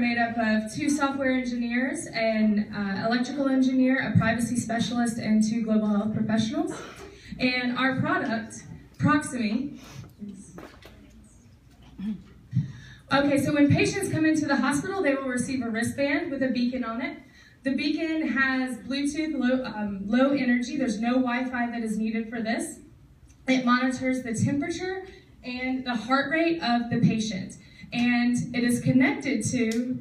made up of 2 software engineers, an electrical engineer, a privacy specialist, and 2 global health professionals. And our product, ProxiMe. Okay, so when patients come into the hospital, they will receive a wristband with a beacon on it. The beacon has Bluetooth, low energy. There's no Wi-Fi that is needed for this. It monitors the temperature and the heart rate of the patient. And it is connected to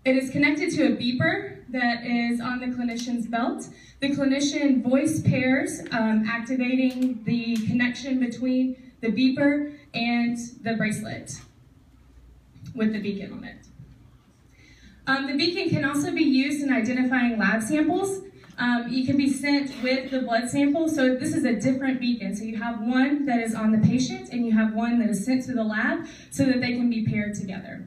a beeper that is on the clinician's belt. The clinician voice pairs, activating the connection between the beeper and the bracelet with the beacon on it. The beacon can also be used in identifying lab samples. It can be sent with the blood sample, so this is a different beacon. So you have one that is on the patient and you have one that is sent to the lab so that they can be paired together.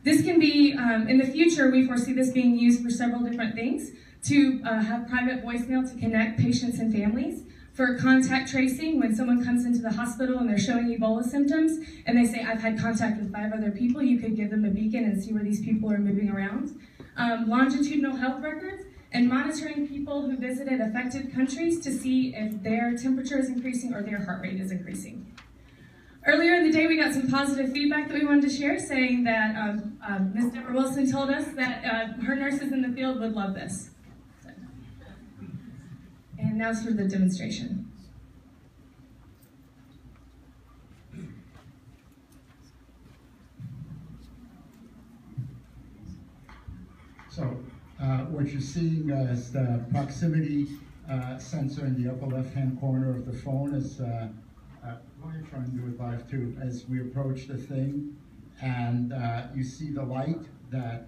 This can be, in the future, we foresee this being used for several different things, to have private voicemail to connect patients and families, for contact tracing when someone comes into the hospital and they're showing Ebola symptoms and they say, I've had contact with 5 other people, you could give them a beacon and see where these people are moving around. Longitudinal health records, and monitoring people who visited affected countries to see if their temperature is increasing or their heart rate is increasing. Earlier in the day, we got some positive feedback that we wanted to share, saying that Ms. Deborah Wilson told us that her nurses in the field would love this. And now for the demonstration. So what you're seeing is the proximity sensor in the upper left-hand corner of the phone. Is what you're trying to do with live too. As we approach the thing, and you see the light that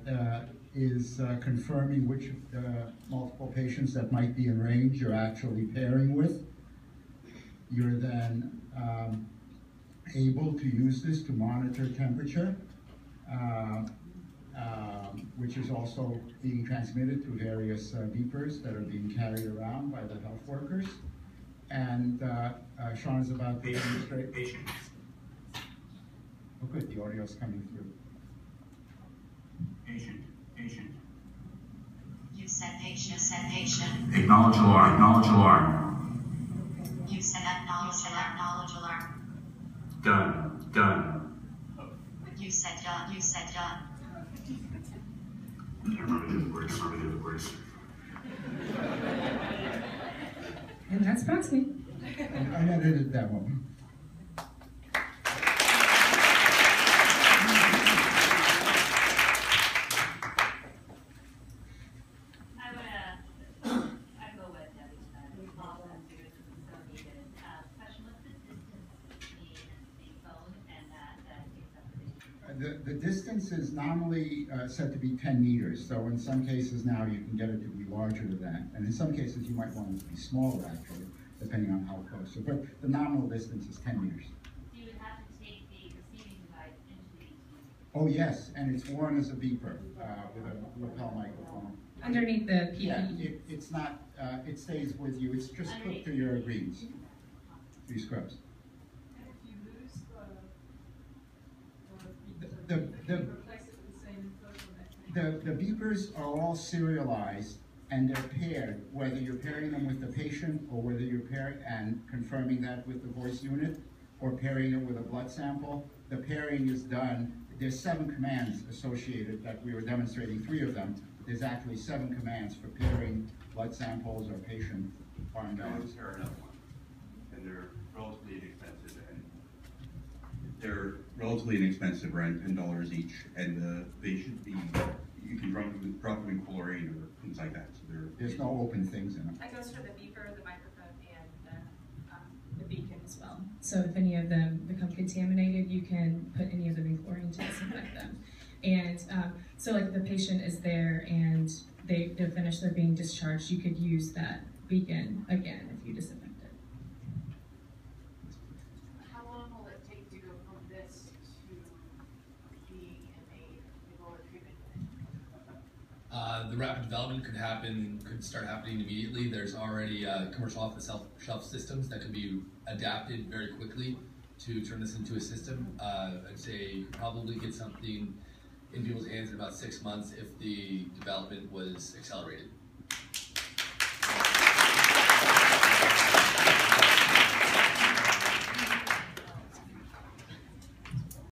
is confirming which of the multiple patients that might be in range you're actually pairing with. You're then able to use this to monitor temperature, which is also being transmitted to various beepers that are being carried around by the health workers. And Sean is about to demonstrate. Patients. Oh good, the audio is coming through. Patient. You said patient. Acknowledge alarm. You said acknowledge alarm. Done. You said done. Affirmative words. And that's ProxiMe. An unedited demo. The distance is normally said to be 10 meters, so in some cases now you can get it to be larger than that, and in some cases you might want it to be smaller actually, depending on how close. So, but the nominal distance is 10 meters. You would have to take the receiving device into the ET. Oh yes, and it's worn as a beeper with a lapel microphone. Underneath the PPE. Yeah, it's not, it stays with you, it's just hooked to your greens, these scrubs. The beepers are all serialized and they're paired, whether you're pairing them with the patient or whether you're paired and confirming that with the voice unit or pairing it with a blood sample. The pairing is done. There's 7 commands associated that we were demonstrating 3 of them. There's actually 7 commands for pairing blood samples or patient arm bands. And they're relatively inexpensive. They're inexpensive, around $10 each, and they should be, you can drop them in chlorine or things like that. So there's no open things in them. That goes for the beeper, the microphone, and the beacon as well. So if any of them become contaminated, you can put any of them in chlorine to disinfect them. And so like if the patient is there and they're finished, they're being discharged, you could use that beacon again if you disinfect it. How long will it take to go from this to being in a Ebola treatment clinic? The rapid development could start happening immediately. There's already commercial off-the-shelf systems that can be adapted very quickly to turn this into a system. I'd say you could probably get something in people's hands in about 6 months if the development was accelerated.